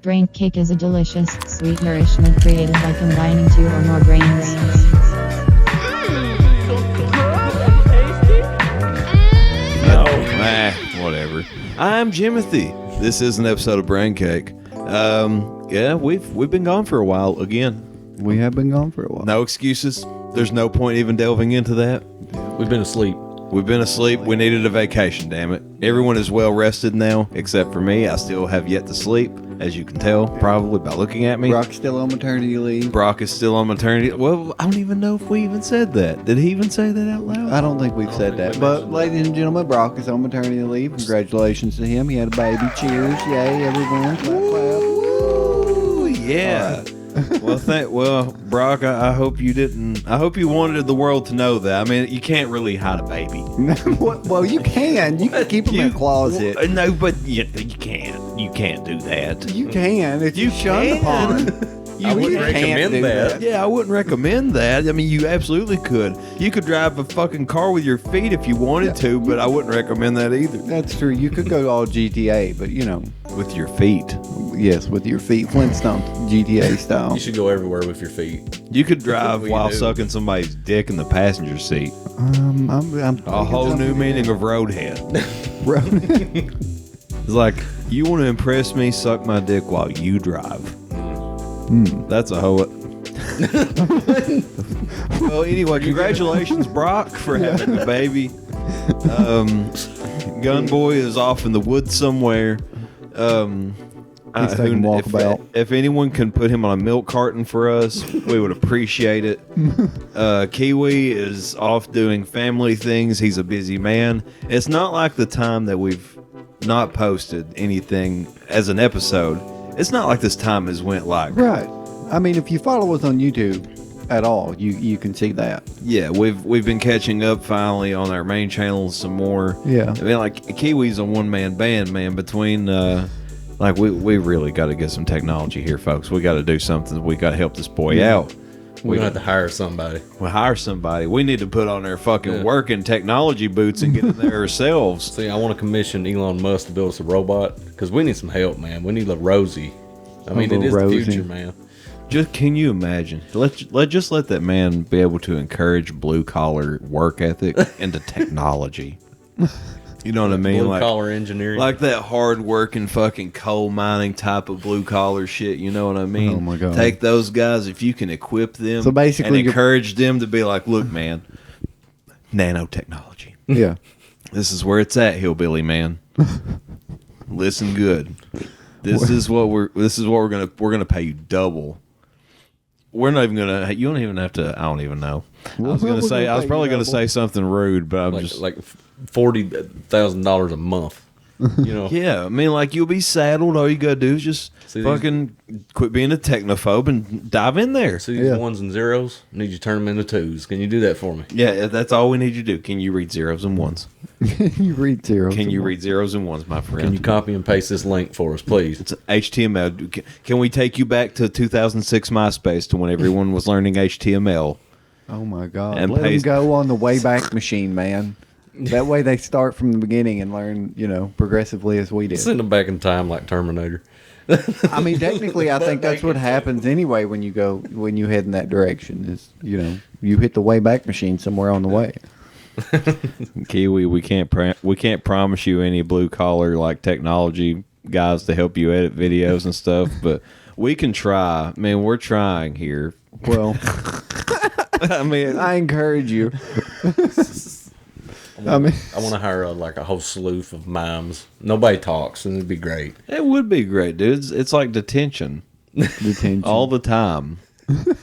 Braincake is a delicious, sweet nourishment created by combining two or more grains. Whatever. I'm Jimothy. This is an episode of Braincake. Yeah, we've been gone for a while again. We have been gone for a while. No excuses. There's no point even delving into that. We've been asleep. We've been asleep. We needed a vacation, damn it. Everyone is well rested now, except for me. I still have yet to sleep, as you can tell, probably by looking at me. Brock's still on maternity leave. Brock is still on maternity. Well, I don't even know if we even said that. Did he even say that out loud? I don't think we've said that. But, ladies and gentlemen, Brock is on maternity leave. Congratulations to him. He had a baby. Cheers. Yay, everyone. Clap, clap. Ooh, yeah. Well, Brock, I hope you didn't. I hope you wanted the world to know that. I mean, you can't really hide a baby. Well, you can. You can keep them in a closet. No, but you can't. You can't do that. You can. If you shunned upon. I wouldn't recommend that. Yeah, I wouldn't recommend that. I mean, you absolutely could. You could drive a fucking car with your feet if you wanted to, but I wouldn't recommend that either. That's true. You could go all GTA, but with your feet. Yes, with your feet, Flintstone GTA style. You should go everywhere with your feet. You could drive while sucking somebody's dick in the passenger seat. I'm a whole new meaning of roadhead. It's like, you want to impress me, suck my dick while you drive. That's a hoe. Well, anyway, congratulations, Brock, for having a baby. Gunboy is off in the woods somewhere. He's taking a walkabout. If anyone can put him on a milk carton for us, we would appreciate it. Kiwi is off doing family things. He's a busy man. It's not like the time that we've not posted anything as an episode. It's not like this time has went like... Right. I mean, if you follow us on YouTube at all, you can see that. Yeah, we've been catching up finally on our main channel some more. Yeah. I mean, like, Kiwi's a one-man band, man. Between, we really got to get some technology here, folks. We got to do something. We got to help this boy out. We're going to have to hire somebody. We'll hire somebody. We need to put on our fucking working technology boots and get in there ourselves. See, I want to commission Elon Musk to build us a robot because we need some help, man. We need a Rosie. I mean, it is Rosie. the future, man. Just can you imagine? Let that man be able to encourage blue collar work ethic into technology. You know what I mean? Blue collar engineering, like that hard working fucking coal mining type of blue collar shit. You know what I mean? Oh my God! Take those guys if you can equip them. So basically, and encourage them to be like, look, man, nanotechnology. Yeah, this is where it's at, hillbilly man. Listen good. This is what we're gonna pay you double. We're not even gonna. You don't even have to. I don't even know. I was probably gonna say something rude, but I'm just like $40,000 a month. You know? Yeah, I mean, like, you'll be saddled. All you gotta do is just fucking quit being a technophobe and dive in there. See these ones and zeros? I need you to turn them into twos. Can you do that for me? Yeah, that's all we need you to do. Can you read zeros and ones? you read zeros. Can you read zeros and ones, my friend? Can you copy and paste this link for us, please? It's HTML. Can we take you back to 2006 MySpace to when everyone was learning HTML? Oh my God! And let them go on the Wayback Machine, man. That way they start from the beginning and learn, progressively as we did. Send them back in time like Terminator. I mean, technically, I think that's what happens anyway when you head in that direction. Is you hit the Wayback Machine somewhere on the way. Kiwi, we can't promise you any blue collar like technology guys to help you edit videos and stuff, but we can try. I mean, we're trying here. Well, I mean, I encourage you. I want to hire a whole slew of mimes. Nobody talks, and it'd be great. It would be great, dude. It's like detention all the time.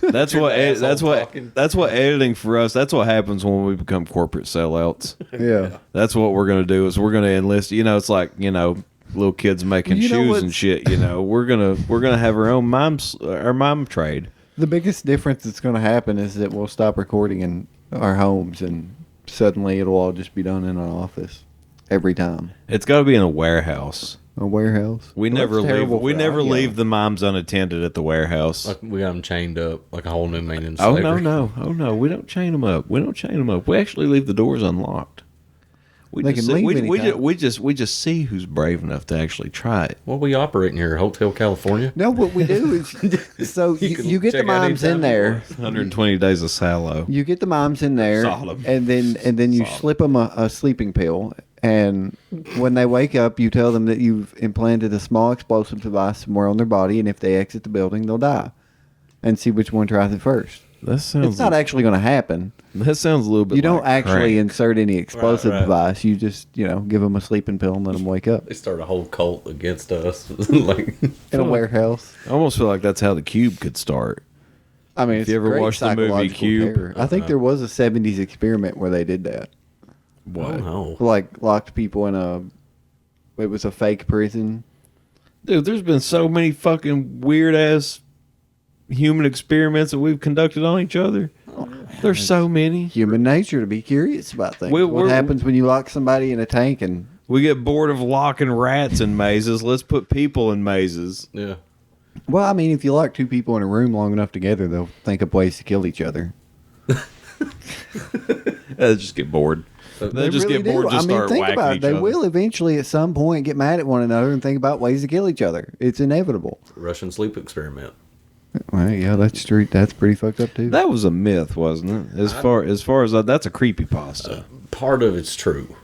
That's what editing for us. That's what happens when we become corporate sellouts. Yeah, that's what we're gonna do. Is we're gonna enlist. It's like little kids making shoes and shit. We're gonna have our own mime trade. The biggest difference that's going to happen is that we'll stop recording in our homes and suddenly it'll all just be done in an office every time. It's got to be in a warehouse. A warehouse? We never leave the moms unattended at the warehouse. Like we got them chained up like a whole new meaning. Oh no, we don't chain them up. We actually leave the doors unlocked. We They just can see, leave anytime. we just see who's brave enough to actually try it. What we operating here? Hotel California? No, what we do is so you get the check out moms in anytime you there. want. 120 days of sallow. You get the moms in there, Solid. and then you Solid. slip them a sleeping pill. And when they wake up, you tell them that you've implanted a small explosive device somewhere on their body, and if they exit the building, they'll die. And see which one tries it first. That sounds. It's not actually going to happen. That sounds a little bit. You don't like actually crank. insert any explosive right. device. You just, give them a sleeping pill and let them wake up They start a whole cult against us. Like, in a warehouse. I almost feel like that's how the Cube could start. I mean, If it's you ever great watched the movie psychological Cube, terror. I think there was a 70s experiment where they did that. What? oh, Like, locked people in it was a fake prison. Dude, there's been so many fucking weird ass human experiments that we've conducted on each other. There's so many. Human nature to be curious about things. We- What we're- happens when you lock somebody in a tank and We get bored of locking rats in mazes. Let's put people in mazes. yeah. well, I mean, if you lock two people in a room long enough together, they'll think up ways to kill each other. They'll just get bored. They just really get bored. do. Just start think whacking about it. each They other. will eventually, at some point, get mad at one another and think about ways to kill each other. It's inevitable. Russian sleep experiment. Well, yeah, that's true. That's pretty fucked up too. That was a myth, wasn't it? As far as that's a creepypasta. Part of it's true.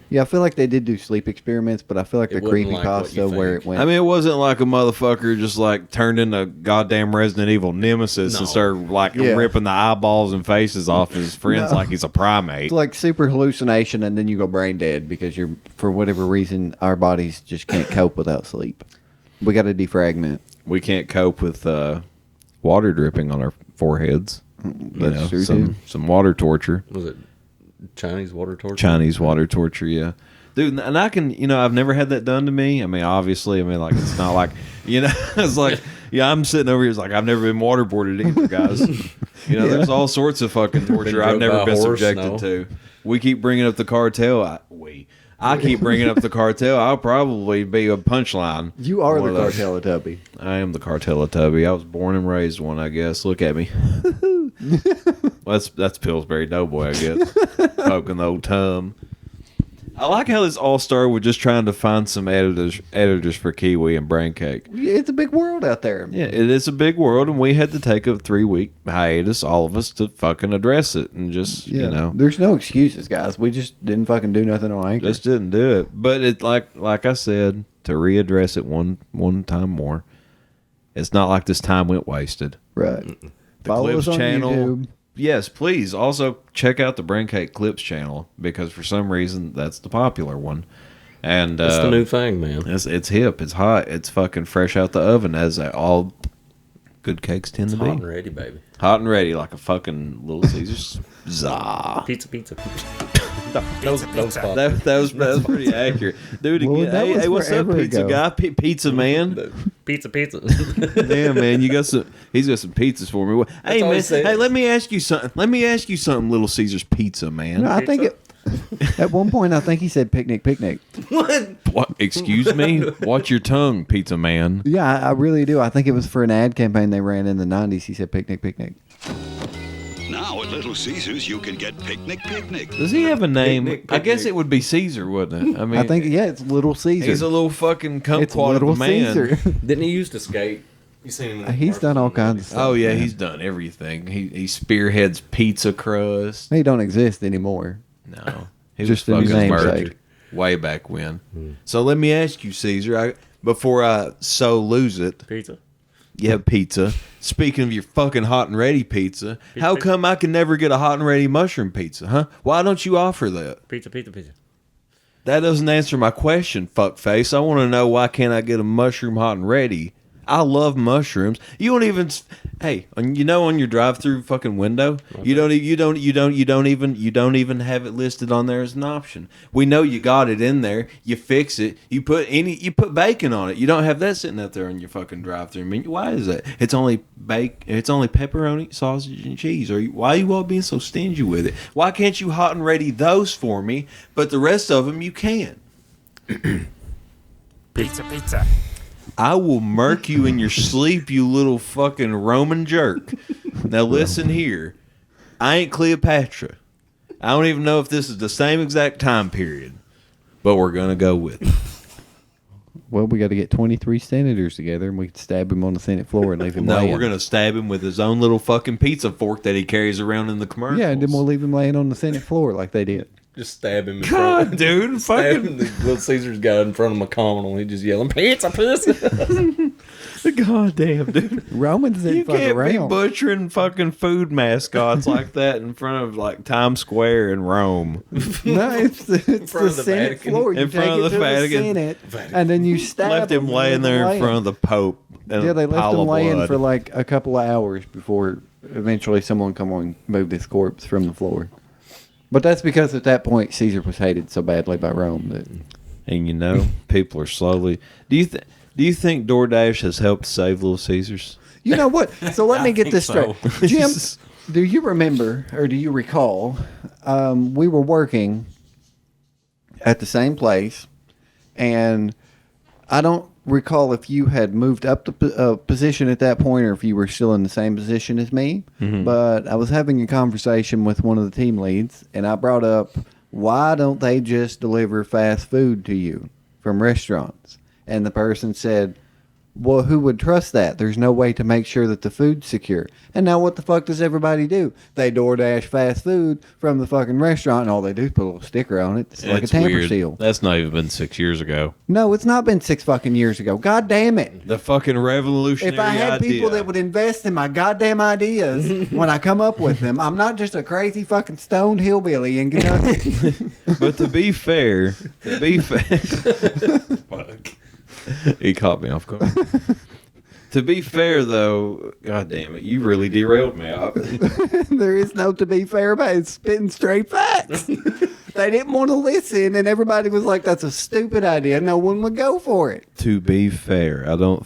Yeah, I feel like they did do sleep experiments, but I feel like the It wasn't like what you creepypasta where think. it went. I mean, it wasn't like a motherfucker just like turned into goddamn Resident Evil Nemesis No. and started like Yeah. ripping the eyeballs and faces off his friends No. like he's a primate. it's like super hallucination, and then you go brain dead because you're, for whatever reason, our bodies just can't cope without sleep. We got to defragment. We can't cope with water dripping on our foreheads. That's true, too. Some water torture. Was it Chinese water torture? Chinese water torture, yeah. Dude, and I can, I've never had that done to me. I mean, obviously, like, it's not like, it's like, yeah, I'm sitting over here, it's like, I've never been waterboarded either, guys. There's all sorts of fucking torture I've drug by never a been horse? subjected No. to. We keep bringing up the cartel. I keep bringing up the cartel. I'll probably be a punchline. You are One the of those. cartel of Tubby. I am the cartel of Tubby. I was born and raised one, I guess. Look at me. Well, that's Pillsbury Doughboy, I guess. Poking the old tum. I like how this all started with just trying to find some editors for Kiwi and Braincake. It's a big world out there. Yeah, it is a big world, and we had to take a 3-week hiatus, all of us, to fucking address it, and just There's no excuses, guys. We just didn't fucking do nothing on Anchor. just didn't do it. But it like I said, to readdress it one time more. It's not like this time went wasted. right. The Follow Clips us on channel. YouTube. Yes, please. Also check out the Braincake Clips channel because for some reason that's the popular one. And That's the new thing, man. it's hip, it's hot, it's fucking fresh out the oven as all good cakes tend to Hot and be. ready, baby. Hot and ready like a fucking Little Caesars. Zah. Pizza. Those spots. That was pretty accurate, dude. Well, Again, that was hey, what's up, forever pizza ago. guy? Pizza man. Pizza. Yeah, man, he's got some pizzas for me. Hey, all he man, said. hey, let me ask you something. Little Caesars Pizza, man. No, I think at one point, I think he said picnic. What? Excuse me? Watch your tongue, Pizza Man. Yeah, I really do. I think it was for an ad campaign they ran in the 90s. He said picnic. Now at Little Caesars, you can get Picnic. Does he have a name? Picnic. I guess it would be Caesar, wouldn't it? I mean, I think, yeah, it's Little Caesar. he's a little fucking it's kumquat of Little a man. Caesar. Didn't he used to skate? You seen him? in the He's done all cartoon? kinds of stuff. Oh yeah, he's done everything. He spearheads pizza crust. He don't exist anymore. No, he Just was in his fucking namesake. murdered way back when. So let me ask you, Caesar, before I so lose it. Pizza. Yeah, pizza. Speaking of your fucking hot and ready pizza, how come I can never get a hot and ready mushroom pizza, huh? Why don't you offer that? Pizza. That doesn't answer my question, fuckface. I want to know why can't I get a mushroom hot and ready? I love mushrooms. You don't even, hey, on your drive-through fucking window, you don't even have it listed on there as an option. We know you got it in there. You fix it. You put bacon on it. You don't have that sitting out there on your fucking drive-through menu. Why is that? It's only pepperoni, sausage, and cheese. Why are you all being so stingy with it? Why can't you hot and ready those for me, but the rest of them you can? Pizza. I will murk you in your sleep, you little fucking Roman jerk. Now listen here. I ain't Cleopatra. I don't even know if this is the same exact time period. but we're gonna go with it. Well, we got to get 23 senators together, and we can stab him on the Senate floor and leave him No, laying. we're gonna stab him with his own little fucking pizza fork that he carries around in the commercials. Yeah, and then we'll leave him laying on the Senate floor like they did. Just stab him in God, front. dude, Stab fucking him. The Little Caesars guy in front of McConnell. He just yelling, pizza, pizza. God damn, dude. Romans didn't You fuck can't be around. butchering fucking food mascots like that in front of like Times Square in Rome. No, it's the front of the Senate Vatican. floor. You In front take of it the to Vatican. the Senate, and then you stab Left him laying there in front of the Pope. And Yeah, they a left pile him of laying blood. for like a couple of hours before eventually someone come on and move this corpse from the floor. But that's because at that point Caesar was hated so badly by Rome that And you know, people are slowly. Do you think DoorDash has helped save Little Caesars? you know what? So let me get think this straight, so. Jim. Do you remember or do you recall? We were working at the same place, and I don't recall if you had moved up the position at that point or if you were still in the same position as me. But I was having a conversation with one of the team leads, and I brought up, why don't they just deliver fast food to you from restaurants? And the person said, well, who would trust that? There's no way to make sure that the food's secure. And now what the fuck does everybody do? They DoorDash fast food from the fucking restaurant, and all they do is put a little sticker on it. It's like a It's tamper weird. seal. That's not even been 6 years ago. No, it's not been 6 fucking years ago. God damn it. The fucking revolutionary If I had idea. people that would invest in my goddamn ideas when I come up with them, I'm not just a crazy fucking stoned hillbilly in Kentucky. But to be fair, he caught me off guard. To be fair, though, God damn it, you really derailed me. There is no to be fair about it. Spitting straight facts. They didn't want to listen, and everybody was like, that's a stupid idea. No one would go for it. To be fair, I don't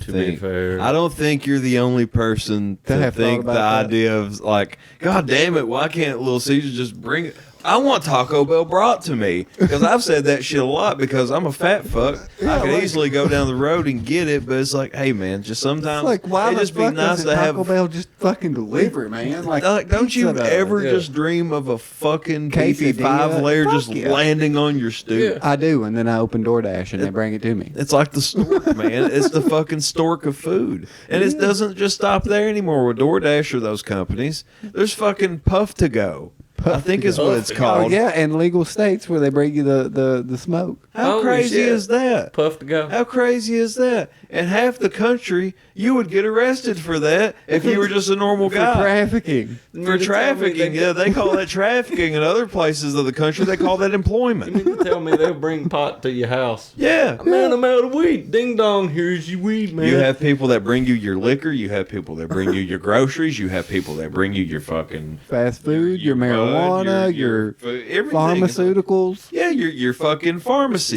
think you're the only person To to have think thought the about that. idea of like, God damn it, why can't Little Caesar just bring it? I want Taco Bell brought to me because I've said that shit a lot because I'm a fat fuck. I could like- easily go down the road and get it, but it's like, hey man, just sometimes It's like, why it'd the just be fuck nice doesn't to Taco have. Bell just fucking deliver, man? Like, Don't you pizza does. ever yeah. just dream of a fucking beefy Quesadilla? 5-layer Fuck just yeah. landing on your stoop? I do, and then I open DoorDash, and they bring it to me. It's like the stork, man. It's the fucking stork of food. And it doesn't just stop there anymore with DoorDash or those companies. There's fucking Puff to Go. I think is what it's Oh, called. yeah, and legal states where they bring you the smoke. How Holy crazy shit. is that? Puff to go. How crazy is that? And half the country, you would get arrested for that if you were just a normal For guy. trafficking. For trafficking, yeah, they call that trafficking. In other places of the country, they call that You employment. mean to tell me they'll bring pot to your house? Yeah. Man, I'm out of weed. Ding dong, here's your weed, man. You have people that bring you your liquor. You have people that bring you your groceries. You have people that bring you your fucking Fast food, your bud, marijuana, your everything. pharmaceuticals. Yeah, your fucking pharmacy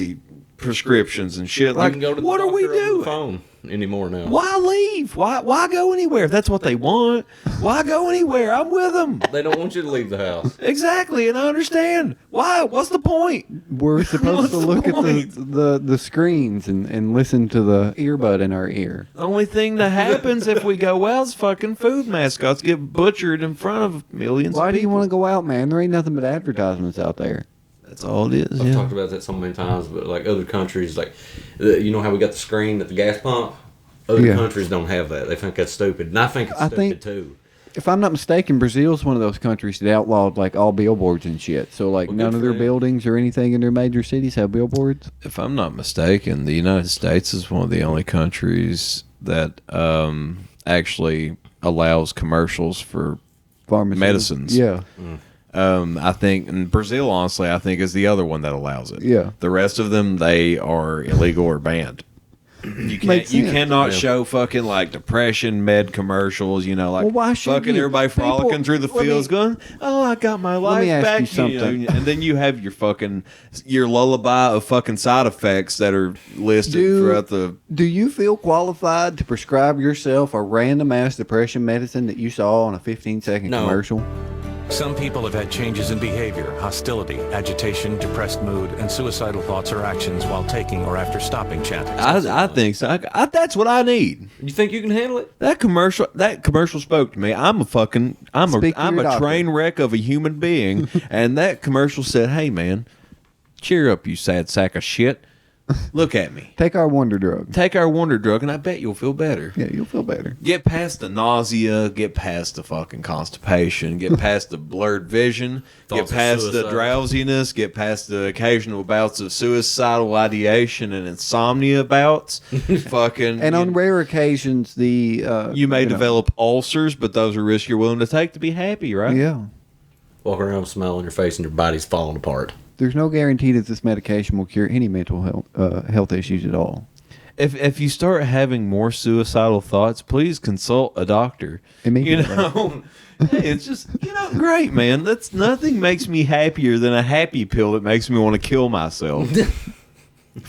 prescriptions and shit. You Like, can go to the what are we doctor over the doing? phone anymore now. Why leave? Why go anywhere? If that's what they want, why go anywhere? I'm with them. They don't want you to leave the house. Exactly, and I understand. Why? What's the point? We're supposed to What's look the at point? the screens and listen to the earbud in our ear. The only thing that happens if we go out is fucking food mascots get butchered in front of millions. Why of do you people. want to go out, man? There ain't nothing but advertisements out there. That's all it is. I've Yeah. talked about that so many times, but like other countries, like you know how we got the screen at the gas pump. Other Yeah. countries don't have that. They think that's stupid, and I think it's I stupid think- too. If I'm not mistaken, Brazil's one of those countries that outlawed like all billboards and shit. So like Well, none good of for their them. buildings or anything in their major cities have billboards. If I'm not mistaken, the United States is one of the only countries that actually allows commercials for Pharmacy medicines. Yeah. I think, and Brazil, honestly, I think is the other one that allows it. Yeah. The rest of them, they are illegal or banned. You Makes can't. You sense. cannot Yeah. show fucking like depression med commercials. You know, like Well, why should fucking you? everybody frolicking People- through the let me- fields, going, "Oh, I got my life me ask back." you something. know, and then you have your lullaby of fucking side effects that are listed throughout the. Do you feel qualified to prescribe yourself a random ass depression medicine that you saw on a 15-second No. commercial? Some people have had changes in behavior, hostility, agitation, depressed mood, and suicidal thoughts or actions while taking or after stopping chanting. I think so. That's what I need. You think you can handle it? That commercial spoke to me. I'm a Speak to I'm your a doctor. train wreck of a human being, and that commercial said, "Hey man, Cheer up, you sad sack of shit. Look at me. Take our wonder drug. Take our wonder drug, and I bet you'll feel better. Yeah, you'll feel better. Get past the nausea, get past the fucking constipation, get past the blurred vision, Thoughts get of past the suicide. drowsiness, get past the occasional bouts of suicidal ideation and insomnia bouts. Fucking, And on rare occasions, you may develop ulcers, but those are risks you're willing to take to be happy, right? Yeah. Walk around with a smile on your face and your body's falling apart. There's no guarantee that this medication will cure any mental health issues at all. If you start having more suicidal thoughts, please consult a doctor. Immediately. You know, it's just great, man. That's nothing makes me happier than a happy pill that makes me want to kill myself.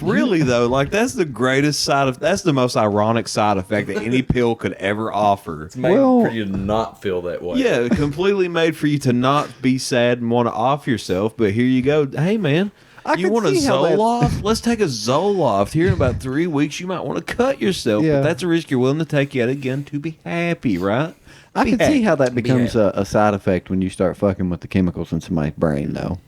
Really though, like that's the greatest that's the most ironic side effect that any pill could ever offer. It's made for you to not feel that way. Yeah, completely made for you to not be sad and want to off yourself. But here you go. Hey, man, you want a Zoloft? Let's take a Zoloft. Here in about 3 weeks, you might want to cut yourself. Yeah. But that's a risk you're willing to take yet again to be happy, right? I can see how that becomes happy. a side effect when you start fucking with the chemicals in somebody's brain, though.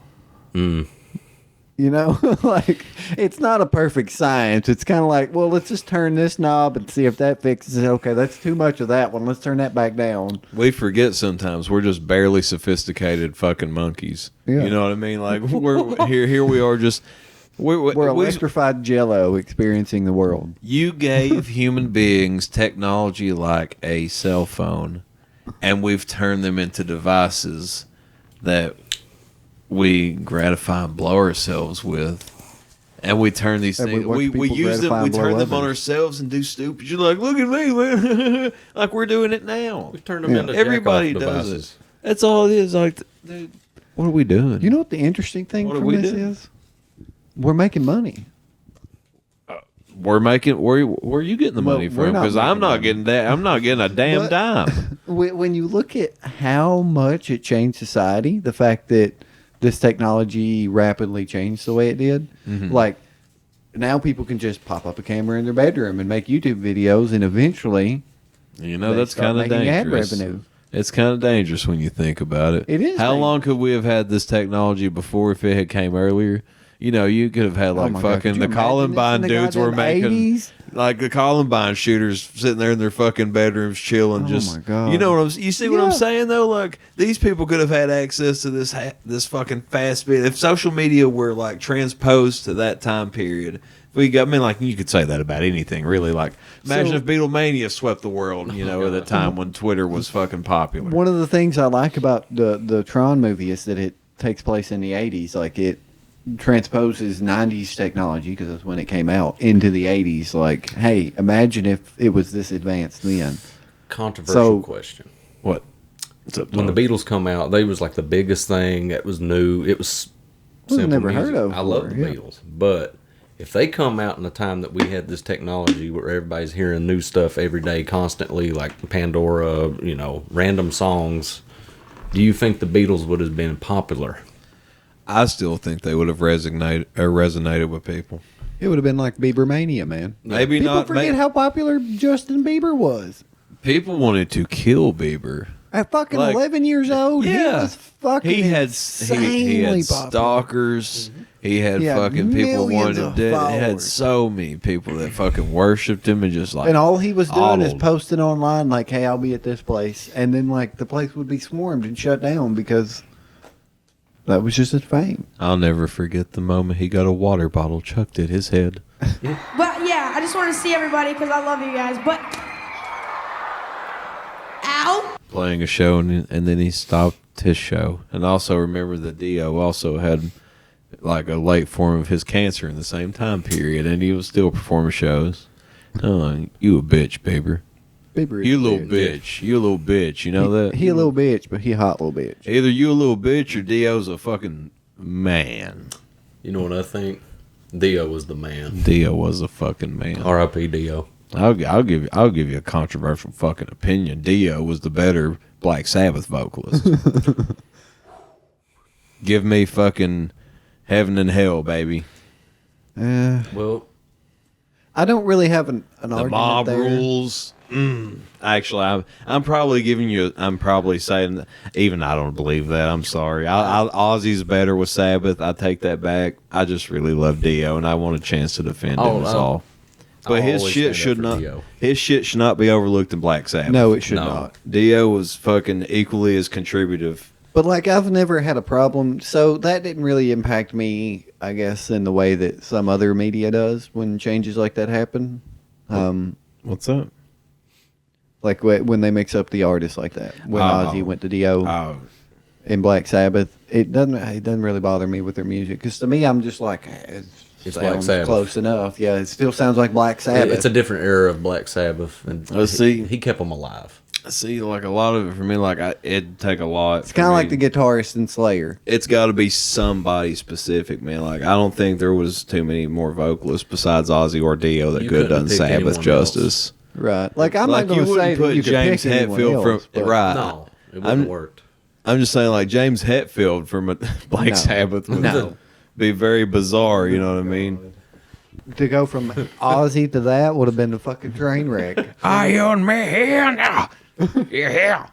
You know, like it's not a perfect science. It's kind of like, well, let's just turn this knob and see if that fixes it. Okay, that's too much of that one. Let's turn that back down. We forget sometimes we're just barely sophisticated fucking monkeys. Yeah. You know what I mean? Like we're here we are just We're electrified jello experiencing the world. You gave human beings technology like a cell phone, and we've turned them into devices that we gratify and blow ourselves with. And we turn these And things, we watch we people use them, gratify we and blow turn them on others. ourselves and do stupid. You're like, look at me, man. Like we're doing it now. We've turned them into Everybody jack-off does devices. it. That's all it is. Like, dude, what are we doing? You know what the interesting thing What are from we this doing? is? We're making money. We're making. Where are you getting the Well, money we're from? not Because I'm making not money. getting that. I'm not getting a damn But- dime. When you look at how much it changed society, the fact that this technology rapidly changed the way it did, like now people can just pop up a camera in their bedroom and make YouTube videos, and eventually You know, they that's start kind of making ad dangerous. revenue. It's kind of dangerous when you think about it. It is How dangerous. long could we have had this technology before if it had came earlier? You know, you could have had like my God, fucking could the you imagine Columbine this in the dudes were goddamn making 80s? like the Columbine shooters sitting there in their fucking bedrooms chilling. Oh, just my God. you know what you see what I'm Yeah. saying though? Like these people could have had access to this fucking fast speed if social media were like transposed to that time period. I mean, like you could say that about anything, really. Like, imagine So- if Beatlemania swept the world, you know, at a time when Twitter was fucking popular. One of the things I like about the Tron movie is that it takes place in the 80s. Like it transposes 90s technology, because that's when it came out, into the 80s. Like, hey, imagine if it was this advanced then. Controversial So- question. What? What's up, When the Tom? Beatles come out, they was like the biggest thing that was new. It was Well, simple never music. heard of I love the before, yeah. Beatles, but if they come out in the time that we had this technology where everybody's hearing new stuff every day, constantly, like Pandora, you know, random songs, do you think the Beatles would have been popular? I still think they would have resonated with people. It would have been like Bieber Mania, man. Maybe People not. forget how popular Justin Bieber was. People wanted to kill Bieber. At fucking Like- 11 years old, he Yeah, was fucking he had insanely popular. stalkers. He had He had fucking people millions wanting him of dead. He had followers. so many people that fucking worshipped him and just like. And all he was doing is ogled. posting online like, hey, I'll be at this place. And then like the place would be swarmed and shut down because that was just his fame. I'll never forget the moment he got a water bottle chucked at his head. But yeah, I just want to see everybody because I love you guys. But ow! Playing a show and then he stopped his show. And also remember that Dio also had like a late form of his cancer in the same time period, and he was still performing shows. Oh, you a bitch, Bieber. Bieber is You a little bitch. You a little bitch. You know that? He a little bitch, but he a hot little bitch. Either you a little bitch or Dio's a fucking man. You know what I think? Dio was the man. Dio was a fucking man. R.I.P. Dio. I'll give you a controversial fucking opinion. Dio was the better Black Sabbath vocalist. Give me fucking heaven and hell, baby. Well, I don't really have an The argument mob there. rules. Actually, I'm probably giving you. I'm probably saying that, even I don't believe that. I'm sorry. Ozzy's better with Sabbath. I take that back. I just really love Dio, and I want a chance to defend him. Is all. But his always shit stand should up for not. Dio. His shit should not be overlooked in Black Sabbath. No, it should No. not. Dio was fucking equally as contributive. But like, I've never had a problem. So that didn't really impact me, I guess, in the way that some other media does when changes like that happen. What's up? Like when they mix up the artists like that. When Ozzy went to Dio Oh, in Black Sabbath, it doesn't really bother me with their music. Because to me, I'm just like, It's sounds Black Sabbath. close enough. Yeah, it still sounds like Black Sabbath. It's a different era of Black Sabbath, and Let's see. he kept them alive. see, like a lot of it for me, like it'd take a lot. It's kind of like the guitarist in Slayer. It's got to be somebody specific, man. Like I don't think there was too many more vocalists besides Ozzy or Dio that You could have done couldn't pick Sabbath anyone justice. Right. Like, I'm Like not going you to say wouldn't that put you could James pick anyone Hetfield else, from but- right. No, it wouldn't I'm- have worked. I'm just saying, like James Hetfield from a Black No. Sabbath would No. be very bizarre. You know what I mean? To go from Ozzy to that would have been a fucking train wreck. Iron Man. Yeah.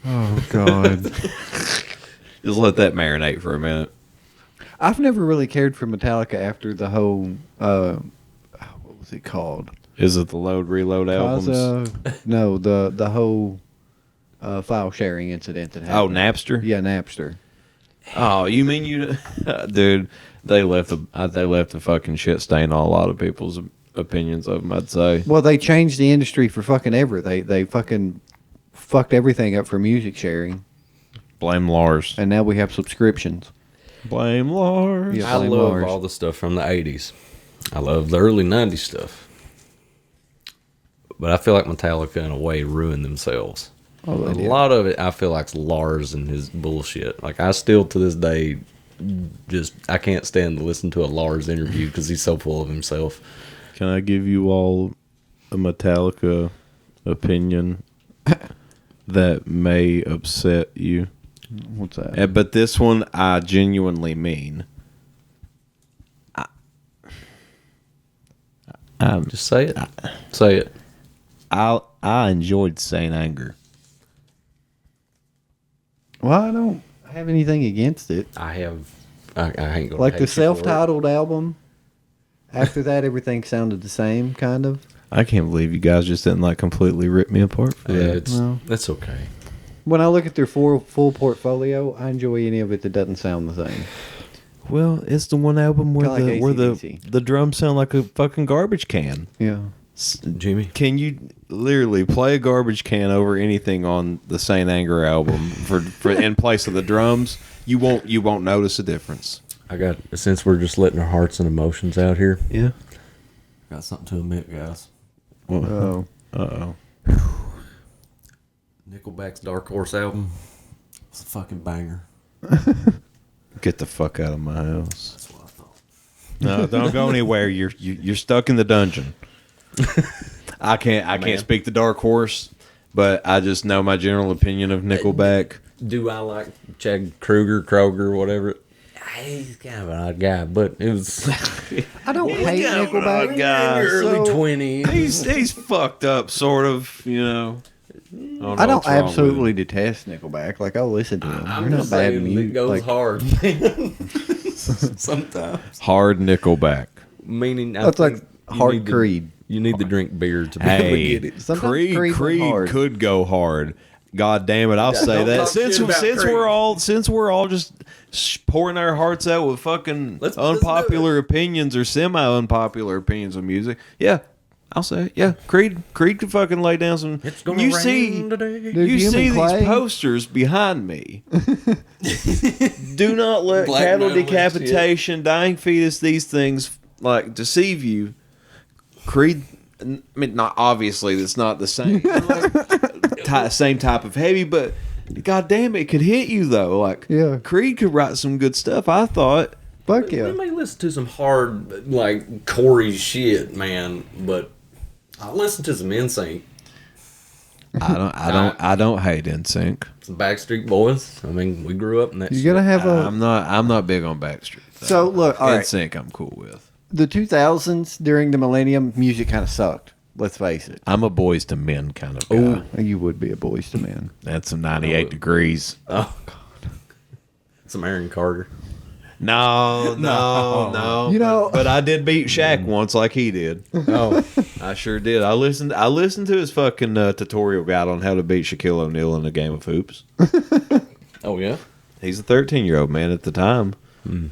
Oh, God. Just let that marinate for a minute. I've never really cared for Metallica after the whole, what was it called? Is it the Load Reload albums? No, the whole file sharing incident that Oh, happened. Napster. Yeah, Napster. Oh, you mean you, dude? They left the fucking shit stain on a lot of people's opinions of them. I'd say. Well, they changed the industry for fucking ever. They fucking fucked everything up for music sharing, Blame Lars. and now we have subscriptions. Blame Lars. Yeah. I Blame love Lars. all the stuff from the 80s. I love the early 90s stuff. But I feel like Metallica, in a way, ruined themselves. Oh, they A did. lot of it, I feel like, Lars and his bullshit. Like, I still, to this day, I can't stand to listen to a Lars interview because he's so full of himself. Can I give you all a Metallica opinion that may upset you? What's that? But this one I genuinely mean. Just say it. Say it. I enjoyed Saint Anger. Well, I don't have anything against it. I ain't gonna Like hate the you for it. self-titled album. After that, everything sounded the same, kind of. I can't believe you guys just didn't like completely rip me apart for Yeah, that. that's okay. When I look at their full portfolio, I enjoy any of it that doesn't sound the same. Well, it's the one album where Kinda like the AC/DC. the drums sound like a fucking garbage can. Yeah. Jimmy. Can you literally play a garbage can over anything on the Saint Anger album for in place of the drums? You won't notice a difference. Since we're just letting our hearts and emotions out here, Yeah. got something to admit, guys. Oh. Uh-oh. Nickelback's Dark Horse album. It's a fucking banger. Get the fuck out of my house. That's what I thought. No, don't go anywhere. You're stuck in the dungeon. I can't speak the Dark Horse, but I just know my general opinion of Nickelback. Do I like Chad Kroger, whatever? He's kind of an odd guy, but it was I don't hate kind of an Nickelback. odd guy. in your early So- 20s. He's fucked up, sort of. You know. know I don't what's wrong with absolutely him. detest Nickelback. Like, I'll listen to them. They're I'm not just bad saying music. it goes Like, hard. Sometimes. Hard Nickelback. Meaning, That's like hard Creed. You need to drink beer to be able to Hey, get it. Sometimes Creed Creed went hard. could go hard. God damn it! I'll say don't that talk since shit about Creed. we're all just pouring our hearts out with fucking Let's do unpopular opinions or semi unpopular opinions of music. Yeah, I'll say it. Yeah, Creed could fucking lay down some. It's gonna You rain see, today. Dude, you Human see these Clay? posters behind me. Do not let Black cattle metal and decapitation, dying fetus, these things like deceive you. Creed, I mean, not obviously that's not the same, same type of heavy, but god damn it, could hit you though. Like, Yeah. Creed could write some good stuff. I thought. Fuck yeah. We may listen to some hard, like, Corey shit, man, but I listen to some NSYNC, I don't hate NSYNC. some Backstreet Boys. I mean, we grew up in that You shit. gotta have a. I'm not big on Backstreet. So, look, all right. NSYNC I'm cool with. the 2000s during the millennium, music kind of sucked. Let's face it. I'm a boys to men kind of guy. You would be a boys to men. That's some 98 degrees. Oh God, some Aaron Carter. No. You know- but I did beat Shaq once, like he did. Oh, I sure did. I listened to his fucking tutorial guide on how to beat Shaquille O'Neal in a game of hoops. oh yeah. He's a 13-year-old man at the time,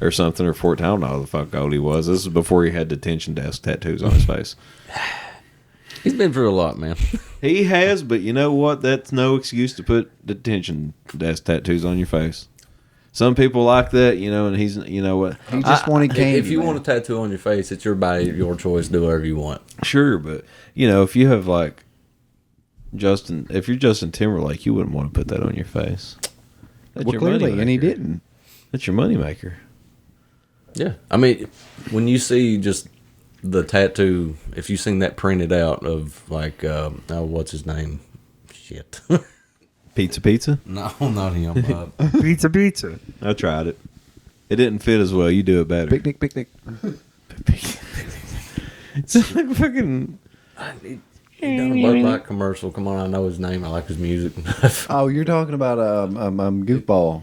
or something, or 14. I don't know how the fuck old he was. This is before he had detention desk tattoos on his face. He's been through a lot, man. He has, but you know what? That's no excuse to put detention desk tattoos on your face. Some people like that, and he's, you know what? He just wanted candy. If you man. want a tattoo on your face, it's your body, your choice. Do whatever you want. Sure, but if you have like if you're Justin Timberlake, you wouldn't want to put that on your face. That's Well, your clearly, and he moneymaker. didn't. That's your moneymaker. Yeah, I mean, when you see just the tattoo, if you seen that printed out of like, what's his name? Shit. Pizza. No, not him. Pizza. I tried it. It didn't fit as well. You do it better. Picnic. It's like fucking. He done a Bud Light commercial. Come on, I know his name. I like his music. Oh, you're talking about goofball.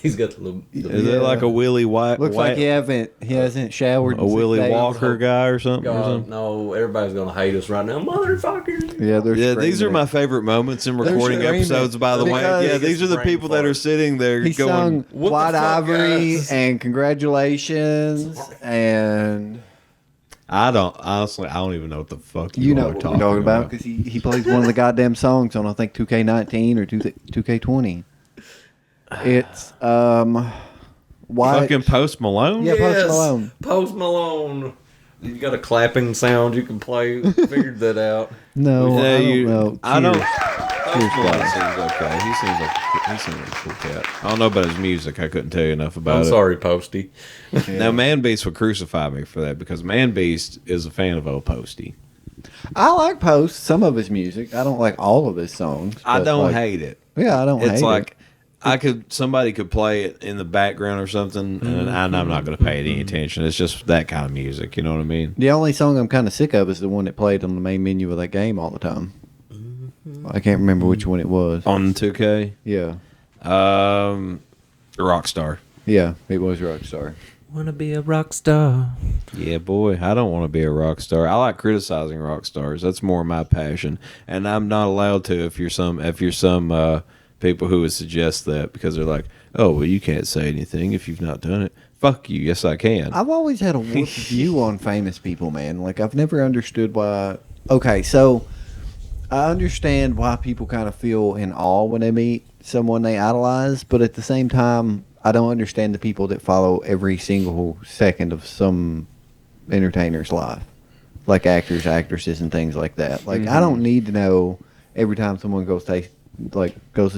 He's got the little. Is it like a Willie White? Looks like he hasn't showered. a in 6 Willie days. Walker guy or something. God, no, everybody's gonna hate us right now, motherfuckers. Yeah, they're Yeah, these are screaming my it. favorite moments in recording screaming episodes. By the way, because yeah, these are the brain people that fart. are sitting there He going, sung "What the White fuck, Ivory guys?" and congratulations and I don't even know what the fuck you know are what we're talking about because he plays one of the goddamn songs on I think 2K19 or 2K20. It's White. Fucking Post Malone. Yeah, Post Malone. Post Malone. You got a clapping sound you can play. Figured that out. No, Yeah, I don't you- know. I don't. Cheers. Post Malone seems okay. He seems like a cool cat. I don't know about his music. I couldn't tell you enough about I'm it. sorry, Posty. Now, Man Beast would crucify me for that because Man Beast is a fan of old Posty. I like Post, some of his music. I don't like all of his songs. I but, don't like, hate it. Yeah, I don't hate It's it. like somebody could play it in the background or something, and I'm not going to pay it any attention. It's just that kind of music. You know what I mean? The only song I'm kind of sick of is the one that played on the main menu of that game all the time. I can't remember which one it was. On 2K, Yeah. Rockstar. Yeah, it was Rockstar. Wanna be a rock star? Yeah, boy, I don't want to be a rock star. I like criticizing rock stars. That's more my passion, and I'm not allowed to if you're some people who would suggest that because they're like, oh, well, you can't say anything if you've not done it. Fuck you. Yes, I can. I've always had a warped view on famous people, man. Like, I've never understood why. Okay, so I understand why people kind of feel in awe when they meet someone they idolize, but at the same time, I don't understand the people that follow every single second of some entertainer's life, like actors, actresses, and things like that. Like, I don't need to know every time someone goes to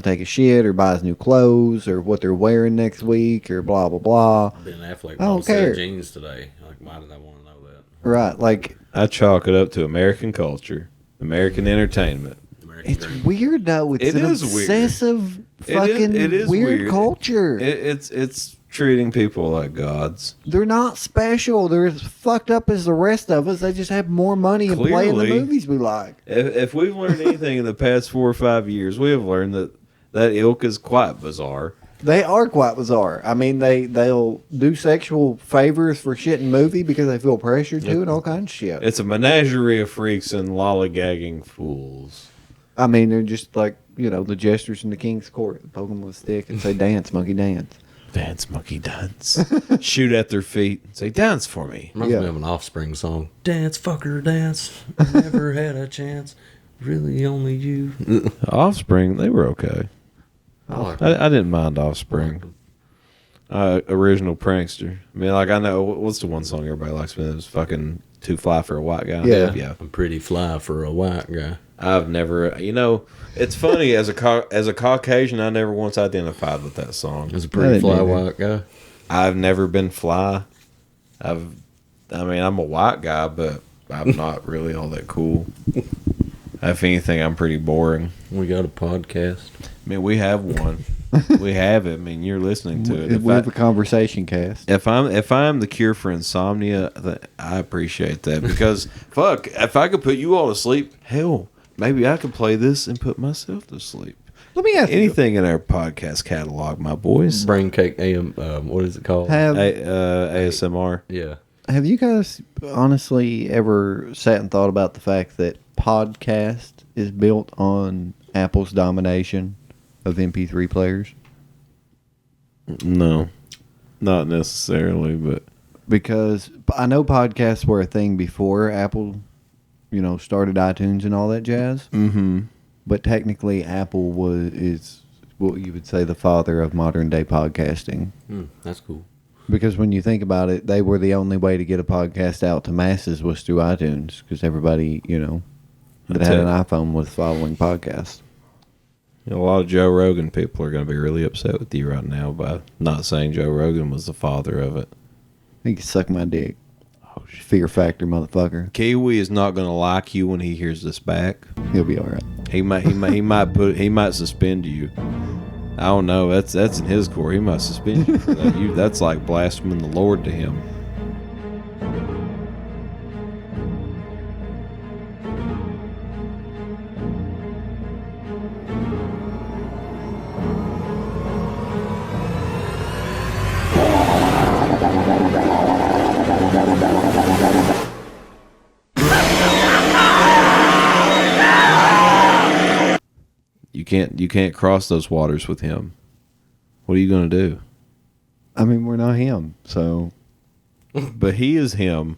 take a shit or buys new clothes or what they're wearing next week or blah blah blah. Ben Affleck I don't bought a set of care. jeans today. Like, why did I want to know that? Right? Like, I chalk it up to American culture, American entertainment. American it's dream. weird though. It's It an is weird. obsessive fucking It is weird culture. It's treating people like gods. They're not special. They're as fucked up as the rest of us. They just have more money and play in the Clearly. movies we like. If we've learned anything in the past 4 or 5 years, we have learned that ilk is quite bizarre. They are quite bizarre. I mean, they'll do sexual favors for shit in movie because they feel pressured to and all kinds of shit. It's a menagerie of freaks and lollygagging fools. I mean, they're just like, the jesters in the king's court. Poke them with a stick and say, dance, monkey, dance. Dance, monkey, dance. Shoot at their feet. Say, dance for me. Reminds Yeah. me of an Offspring song. Dance, fucker, dance. I never had a chance. Really, only you. Offspring, they were okay. I like I didn't mind Offspring. Original prankster. I mean, like, I know, what's the one song everybody likes? It was fucking Too Fly for a White Guy. Yeah. I'm pretty fly for a white guy. I've never, it's funny, as a Caucasian, I never once identified with that song. He's a pretty I fly didn't either. white guy. I've never been fly. I'm a white guy, but I'm not really all that cool. If anything, I'm pretty boring. We got a podcast. I mean, we have one. We have it. I mean, you're listening to it. We have a conversation cast. If I'm the cure for insomnia, I appreciate that because fuck, if I could put you all to sleep, hell, maybe I could play this and put myself to sleep. Let me ask Anything in our podcast catalog, my boys. Braincake AM. What is it called? ASMR. Yeah. Have you guys honestly ever sat and thought about the fact that podcast is built on Apple's domination of MP3 players? No, not necessarily, but Because I know podcasts were a thing before Apple, started iTunes and all that jazz. mm-hmm. But technically, Apple is what you would say the father of modern day podcasting. That's cool. Because when you think about it, they were the only way to get a podcast out to masses was through iTunes. Because everybody, that had an iPhone was following podcasts. A lot of Joe Rogan people are going to be really upset with you right now by not saying Joe Rogan was the father of it. He can suck my dick. Fear factor, motherfucker. Kiwi is not going to like you when he hears this back. He'll be all right. He might suspend you. I don't know. That's in his core. He might suspend you for that. That's like blaspheming the Lord to him. You can't cross those waters with him. What are you going to do? I mean, we're not him, so. But he is him,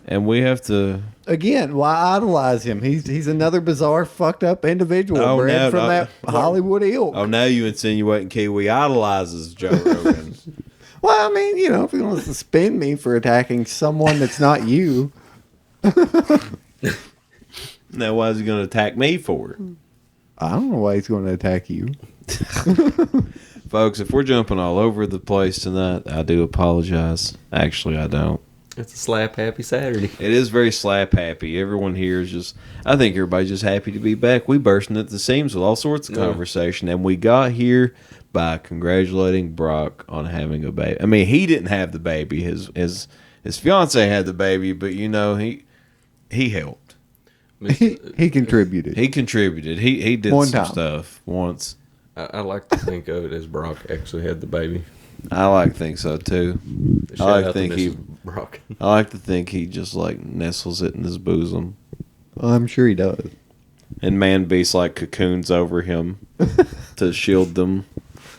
and we have to. Again, why idolize him? He's another bizarre, fucked up individual bred from that Hollywood ilk. Oh, now you insinuating Kiwi idolizes Joe Rogan. Well, I mean, if you want to suspend me for attacking someone that's not you. Now, why is he going to attack me for? I don't know why he's going to attack you. Folks, if we're jumping all over the place tonight, I do apologize. Actually, I don't. It's a slap happy Saturday. It is very slap happy. Everyone here is just, I think everybody's just happy to be back. We bursting at the seams with all sorts of conversation, and we got here by congratulating Brock on having a baby. I mean, he didn't have the baby. His fiance had the baby, but he helped. He contributed. He contributed. He did some stuff once. I like to think of it as Brock actually had the baby. I like to think so too. I like to think Brock. I like to think he just like nestles it in his bosom. I'm sure he does. And man beasts like cocoons over him to shield them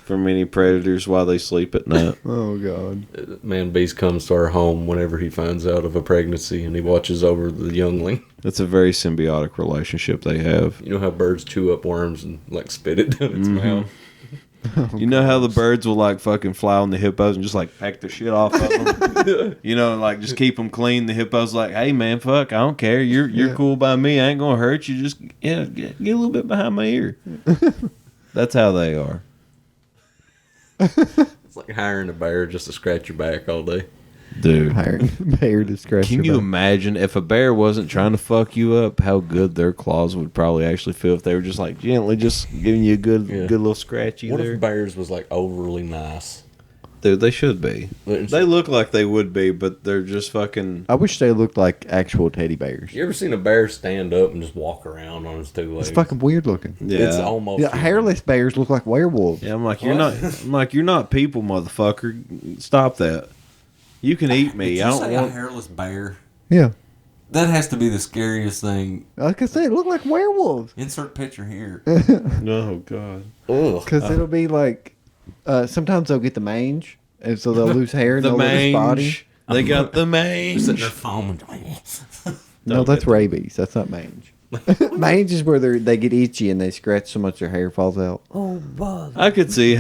from any predators while they sleep at night. Oh God. Man beast comes to our home whenever he finds out of a pregnancy, and he watches over the youngling. It's a very symbiotic relationship they have. You know how birds chew up worms and like spit it down its mouth? You know how the birds will like fucking fly on the hippos and just like pack the shit off of them? Like just keep them clean. The hippo's like, hey man, fuck, I don't care. You're cool by me. I ain't gonna hurt you. Just get a little bit behind my ear. That's how they are. It's like hiring a bear just to scratch your back all day. Dude. Hiring a bear to scratch Can you imagine if a bear wasn't trying to fuck you up, how good their claws would probably actually feel if they were just like gently just giving you a good little scratchy What there? if bears was like overly nice? Dude, they should be. They look like they would be, but they're just fucking... I wish they looked like actual teddy bears. You ever seen a bear stand up and just walk around on his two legs? It's fucking weird looking. Yeah. It's almost... Yeah, hairless bears look like werewolves. Yeah, I'm like, you're not people, motherfucker. Stop that. You can eat me. Did I you don't say want... a hairless bear? Yeah. That has to be the scariest thing. Like I said, it look like werewolves. Insert picture here. Oh, God. Ugh. Because it'll be like... sometimes they'll get the mange, and so they'll lose hair in The their body. mange. They got the mange. Sitting there foaming. No, that's rabies. That's not mange. Mange is where they get itchy and they scratch so much their hair falls out. I could see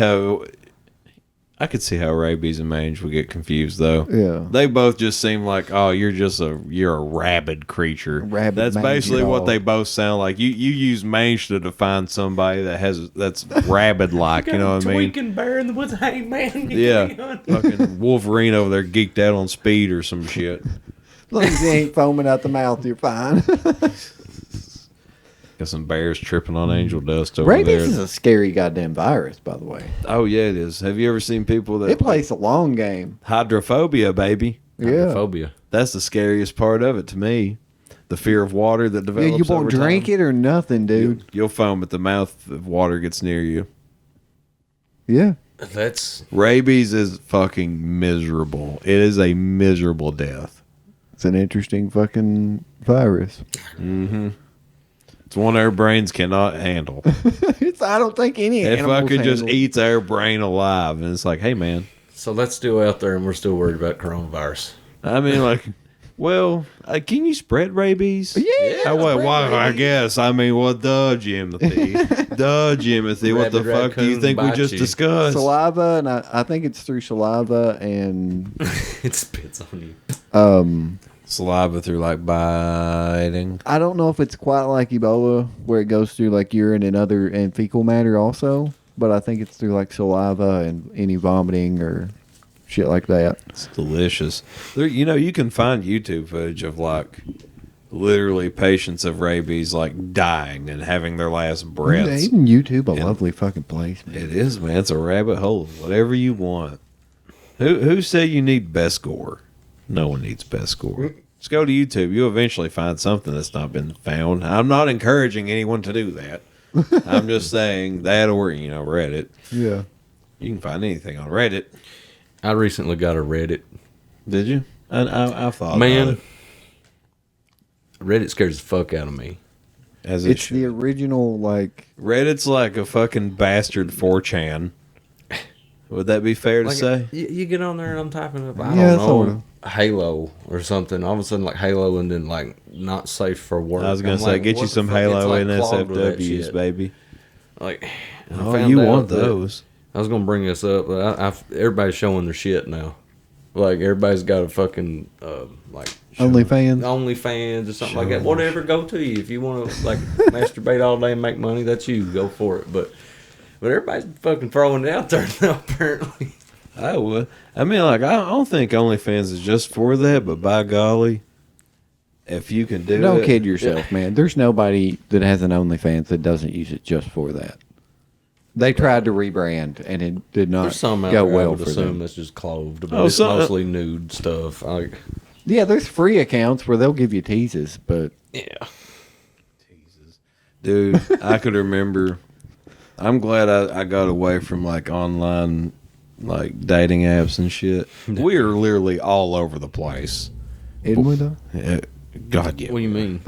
how rabies and mange would get confused, though. Yeah. They both just seem like, oh, you're a rabid creature. That's mangy basically what dog. they both sound like. You use mange to define somebody that's rabid like, you know what I mean? Tweaking bear in the woods. Hey man. Yeah. Fucking Wolverine over there geeked out on speed or some shit. As long as you ain't foaming out the mouth, you're fine. Got some bears tripping on angel dust over Rabies there. is a scary goddamn virus, by the way. Oh yeah, it is. Have you ever seen people that It plays a long game. hydrophobia, baby? Yeah. Phobia. That's the scariest part of it to me. The fear of water that Yeah, develops. you won't over drink time. it or nothing, dude. You'll foam at the mouth if water gets near you. Yeah. That's Rabies is fucking miserable. It is a miserable death. It's an interesting fucking virus. It's one our brains cannot handle. I don't think any It animals fucking just handle- eats our brain alive, and it's like, hey man. so that's still out there, and we're still worried about coronavirus. I mean, like, well, can you spread rabies? Yeah. Well, I guess. I mean, well, duh, Jimothy. Duh, Jimothy. What the Rabid fuck do you raccoon think we bite just you. discussed? Saliva, and I think it's through saliva and It spits on you. Saliva through, like, biting. I don't know if it's quite like Ebola where it goes through like urine and fecal matter also, but I think it's through like saliva and any vomiting or shit like that. It's delicious. There, you can find YouTube footage of, like, literally patients of rabies, like, dying and having their last breaths. Even YouTube, a lovely fucking place, man. It is, man. It's a rabbit hole. Whatever you want. Who said you need best gore? No one needs best gore. Just go to YouTube. You'll eventually find something that's not been found. I'm not encouraging anyone to do that. I'm just saying that, or Reddit. Yeah. You can find anything on Reddit. I recently got a Reddit. Did you? I thought Man, about it. Reddit scares the fuck out of me. As it It's should. the original like Reddit's like a fucking bastard 4chan. Would that be fair to Like, say? you get on there and I'm typing up, I Yeah, don't know, sorta. Halo or something. All of a sudden, like Halo, and then like not safe for work. I was gonna I'm say, like, get you what the some fuck? It's, Halo like, and clogged with that SFWs, shit. baby. Like, I Oh, found you out want that- those? I was gonna bring this up, but everybody's showing their shit now. Like everybody's got a fucking like OnlyFans or something like that. Whatever, go to you if you want to like masturbate all day and make money. That's you, go for it. But everybody's fucking throwing it out there now. Apparently, I would. I mean, like, I don't think OnlyFans is just for that, but by golly, if you can do it. Don't kid yourself, man. There's nobody that has an OnlyFans that doesn't use it just for that. They tried to rebrand and it did not there's some out go there I well would for assume them. that's just clothed, but Oh, it's some- mostly nude stuff. Like, Yeah, there's free accounts where they'll give you teases, but yeah, Dude, I could remember. I'm glad I got away from, like, online, like, dating apps and shit. We are literally all over the place. isn't we though? God, yeah. what do you mean?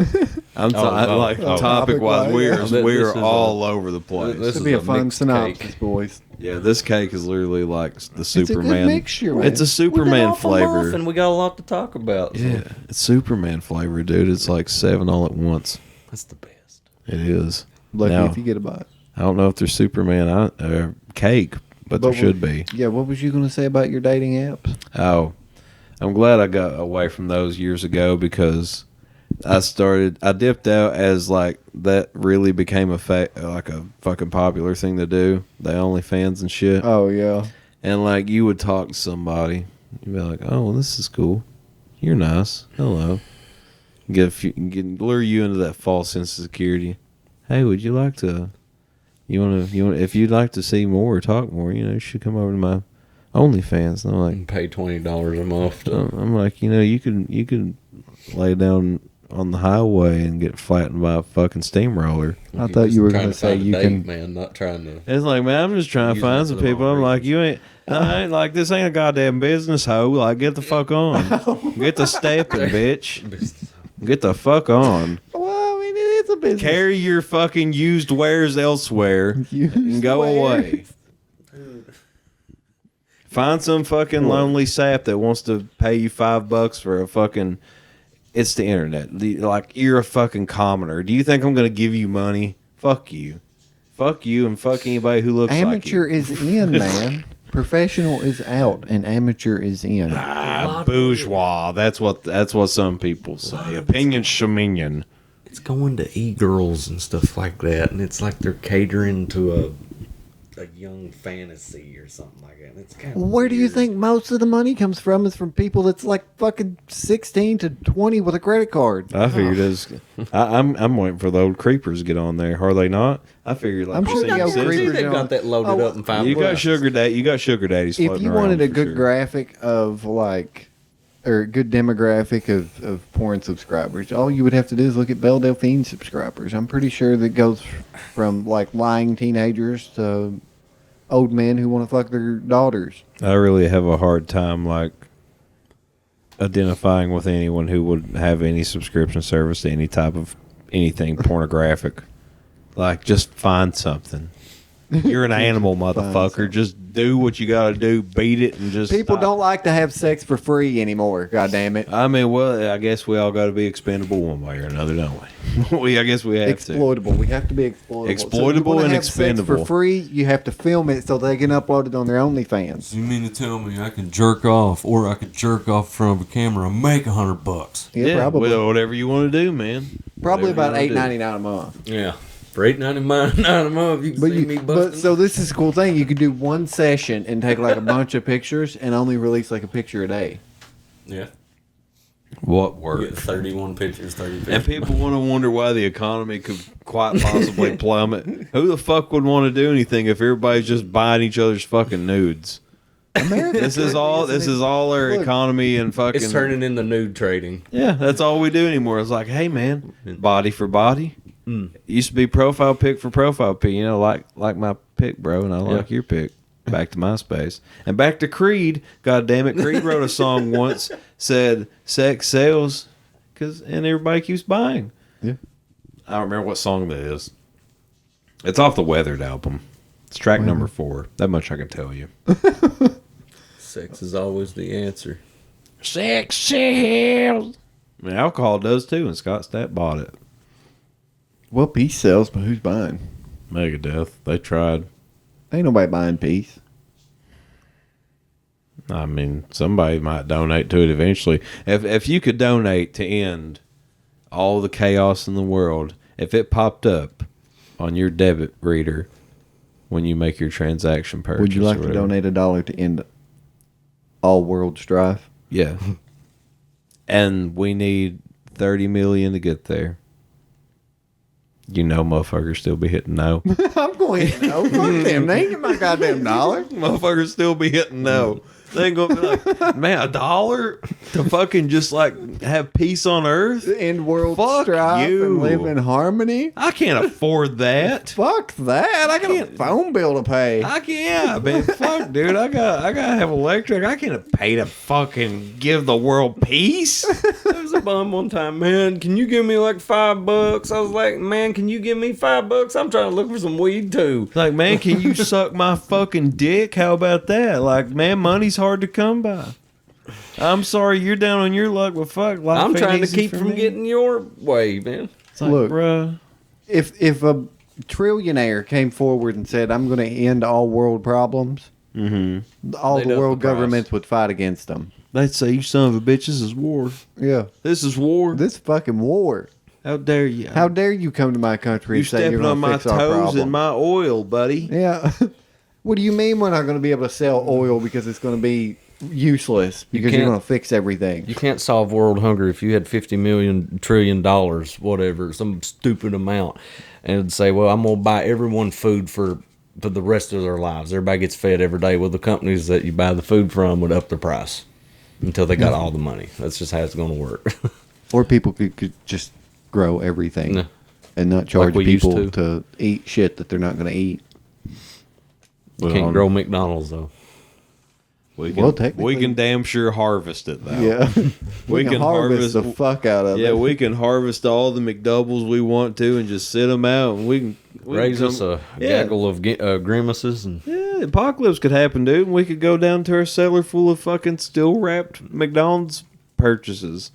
I'm like oh. topic wise, Topic-wise, yeah. we're This is all over the place. this This is would be a a fun mixed synopsis, cake. boys. Yeah, this cake is literally like the It's a good Superman mixture, man. It's a Superman flavor. and we got a lot to talk about. so Yeah, it's Superman flavor, dude. It's like 7 all at once. that's the best. It is. Lucky Now, if you get a bite. I don't know if there's Superman cake, but there should be. Yeah, what was you going to say about your dating apps? Oh, I'm glad I got away from those years ago because I dipped out as like that really became like a fucking popular thing to do. The OnlyFans and shit. Oh, yeah. And like you would talk to somebody, you'd be like, "Oh, well, this is cool. You're nice. Hello." Lure you into that false sense of security. Hey, would you like to? You want if you'd like to see more or talk more, you should come over to my OnlyFans. And I'm like, Pay $20 a month. I'm like, you could lay down on the highway and get flattened by a fucking steamroller. I thought you were going to say you can. man, not trying to. It's like, man, I'm just trying to Using find it some for the people. wrong I'm like, reasons. I ain't like this ain't a goddamn business, hoe. Like, get the fuck on. Get the stepping, bitch. Get the fuck on. Well, I mean, it is a business. Carry your fucking used wares elsewhere and go away. Find some fucking lonely sap that wants to pay you $5 for a fucking. It's the internet. Like, you're a fucking commoner. Do you think I'm gonna give you money? Fuck you. Fuck you and fuck anybody who looks Amateur like you. is in, man. Professional is out and amateur is in. Bourgeois. That's what some people say. Opinion chameleon. It's going to e-girls and stuff like that, and it's like they're catering to a young fantasy or something like that. And it's kind of Where do you think most of the money comes from? Is from people that's like fucking 16 to 20 with a credit card. I figured I'm waiting for the old creepers to get on there. Are they not? I figured like I'm sure the old creepers they've got that loaded up in 5 You got bucks. sugar daddy. You got sugar daddies. If floating you around wanted a for good sure. graphic of like, or a good demographic of porn subscribers, all you would have to do is look at Belle Delphine subscribers. I'm pretty sure that goes from like lying teenagers to old men who want to fuck their daughters. I really have a hard time like identifying with anyone who would have any subscription service to any type of anything pornographic. Like, just find something. You're an animal, motherfucker. Just do what you got to do. Beat it and just People stop. don't like to have sex for free anymore. God damn it. I mean, well, I guess we all got to be expendable one way or another, don't we? I guess we have to. Exploitable. We have to be exploitable. Exploitable wanna and have sex expendable. for free, you have to film it so they can upload it on their OnlyFans. You mean to tell me I can jerk off, or I could jerk off in front of a camera and make $100? Yeah, probably. Well, whatever you want to do, man. Probably Whatever about you wanna do. $8.99 a month. Yeah. For $8.99 a month, you can see me busting. So this is a cool thing. You could do one session and take like a bunch of pictures and only release like a picture a day. Yeah. What You work? get 31 pictures, 30 pictures. And people want to wonder why the economy could quite possibly plummet. Who the fuck would want to do anything if everybody's just buying each other's fucking nudes? This is all our economy and fucking. It's turning into nude trading. Yeah, that's all we do anymore. It's like, hey man, body for body. It used to be profile pic for profile pic. You know, like my pic, bro, and I like your pic. Back to MySpace and back to Creed. God damn it, Creed wrote a song once said sex sells, and everybody keeps buying. Yeah. I don't remember what song that is. It's off the Weathered album. It's track number 4. That much I can tell you. Sex is always the answer. Sex sells. I mean, alcohol does too, and Scott Stapp bought it. Well, peace sells, but who's buying? Megadeth. They tried. Ain't nobody buying peace. I mean, somebody might donate to it eventually. If you could donate to end all the chaos in the world, if it popped up on your debit reader when you make your transaction purchase, Would you like or to whatever. donate $1 to end all world strife? Yeah. And we need 30 million to get there. You know, motherfuckers still be hitting no. I'm going to no. Fuck them. They ain't get my goddamn dollar. Motherfuckers still be hitting no. They ain't gonna be like, man, $1 to fucking just like have peace on earth? End world Fuck strife you. and live in harmony. I can't afford that. Fuck that. I got a phone bill to pay. I can't, man. Fuck, dude. I gotta have electric. I can't pay to fucking give the world peace. There was a bum one time, man. Can you give me like $5? I was like, man, can you give me $5? I'm trying to look for some weed too. Like, man, can you suck my fucking dick? How about that? Like, man, money's hard to come by. I'm sorry you're down on your luck, but fuck, life I'm ain't trying to easy keep for from me. getting your way, man. It's like, Look. bruh. If a trillionaire came forward and said, I'm going to end all world problems, all They'd the up world the price. governments would fight against them. They'd say, you son of a bitch, this is war. Yeah. This is war. This fucking war. How dare you? How dare you come to my country you and say you're stepping on going to my fix our toes problem? and my oil, buddy. Yeah. What do you mean we're not going to be able to sell oil because it's going to be useless because you're can't- going to fix everything? You can't solve world hunger if you had $50 trillion, whatever, some stupid amount, and say, well, I'm going to buy everyone food for the rest of their lives. Everybody gets fed every day. Well, the companies that you buy the food from would up the price until they got all the money. That's just how it's going to work. Or people could just grow everything No. and not charge we used people to. to eat shit that they're not going to eat. You can't grow McDonald's, though. We can, Well, technically- we can damn sure harvest it, though. Yeah. We can harvest the fuck out of Yeah, it. we can harvest all the McDoubles we want to and just sit them out, and we can Raise us a gaggle of grimaces. And Yeah, apocalypse could happen, dude. And we could go down to our cellar full of fucking still wrapped McDonald's purchases.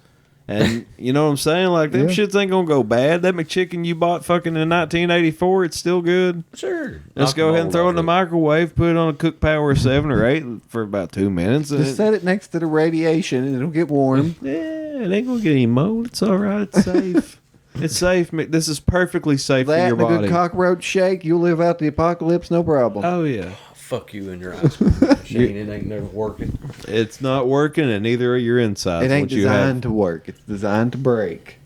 And you know what I'm saying? Like, them Yeah. shits ain't gonna go bad. That McChicken you bought fucking in 1984, it's still good. sure. Let's go ahead and throw it in the microwave, put it on a cook power 7 or 8 for about 2 minutes. Just set it next to the radiation and it'll get warm. Yeah, it ain't gonna get any mold. It's all right. It's safe. It's safe. This is perfectly safe for That your and a body. good cockroach shake, you'll live out the apocalypse, no problem. Oh yeah. Fuck you and your ice cream machine. It ain't never working. It's not working, and neither are your insides. It ain't once you have- designed to work. It's designed to break.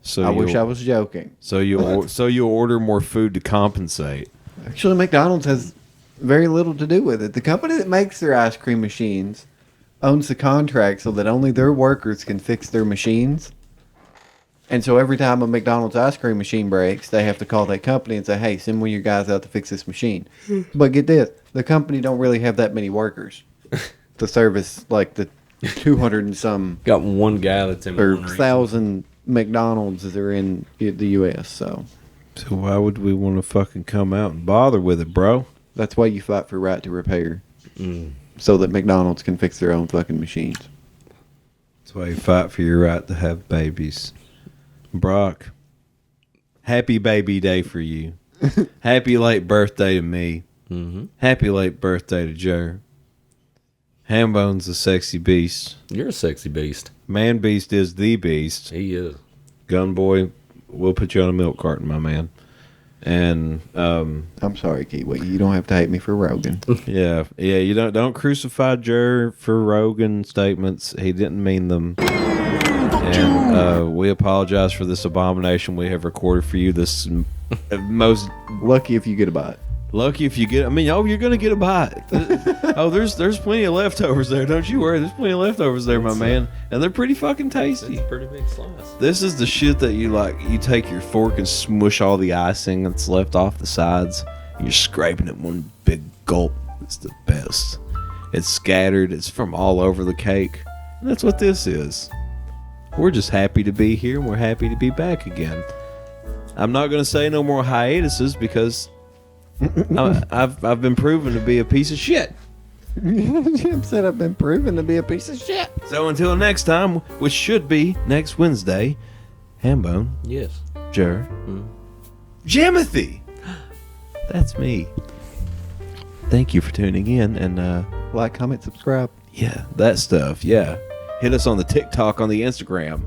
So I wish you'll- I was joking. So you'll order more food to compensate. Actually, McDonald's has very little to do with it. The company that makes their ice cream machines owns the contract so that only their workers can fix their machines. And so every time a McDonald's ice cream machine breaks, they have to call that company and say, hey, send one of your guys out to fix this machine. But get this, the company don't really have that many workers to service like the 200 and some Got one guy that's in or one region. 1,000 McDonald's that are in the U.S. So So why would we want to fucking come out and bother with it, bro? that's why you fight for right to repair. So that McDonald's can fix their own fucking machines. That's why you fight for your right to have babies. Brock, happy baby day for you. Happy late birthday to me. Happy late birthday to Joe. Hambone's a sexy beast. You're a sexy beast. Man Beast is the beast. He is. Gun boy, we'll put you on a milk carton, my man. And I'm sorry, Kiwi. You don't have to hate me for Rogan. yeah, you don't crucify Jer for Rogan statements. He didn't mean them. And we apologize for this abomination we have recorded for you. This most Lucky if you get a bite. lucky if you get. I mean, you're gonna get a bite. There's plenty of leftovers there. Don't you worry. There's plenty of leftovers there, my man, and they're pretty fucking tasty. It's a pretty big slice. This is the shit that you like. You take your fork and smush all the icing that's left off the sides. You're scraping it one big gulp. It's the best. It's scattered. It's from all over the cake. And that's what this is. We're just happy to be here, and we're happy to be back again. I'm not going to say no more hiatuses because I've been proven to be a piece of shit. Jim said I've been proven to be a piece of shit. So until next time, which should be next Wednesday, Hambone, Yes. Jer, Jimothy. That's me. Thank you for tuning in, and Like, comment, subscribe. yeah, that stuff. Yeah, hit us on the TikTok, on the Instagram,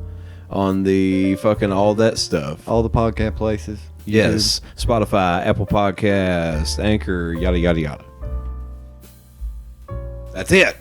on the fucking all that stuff. All the podcast places. Yes, Spotify, Apple Podcast, Anchor, yada yada yada. That's it.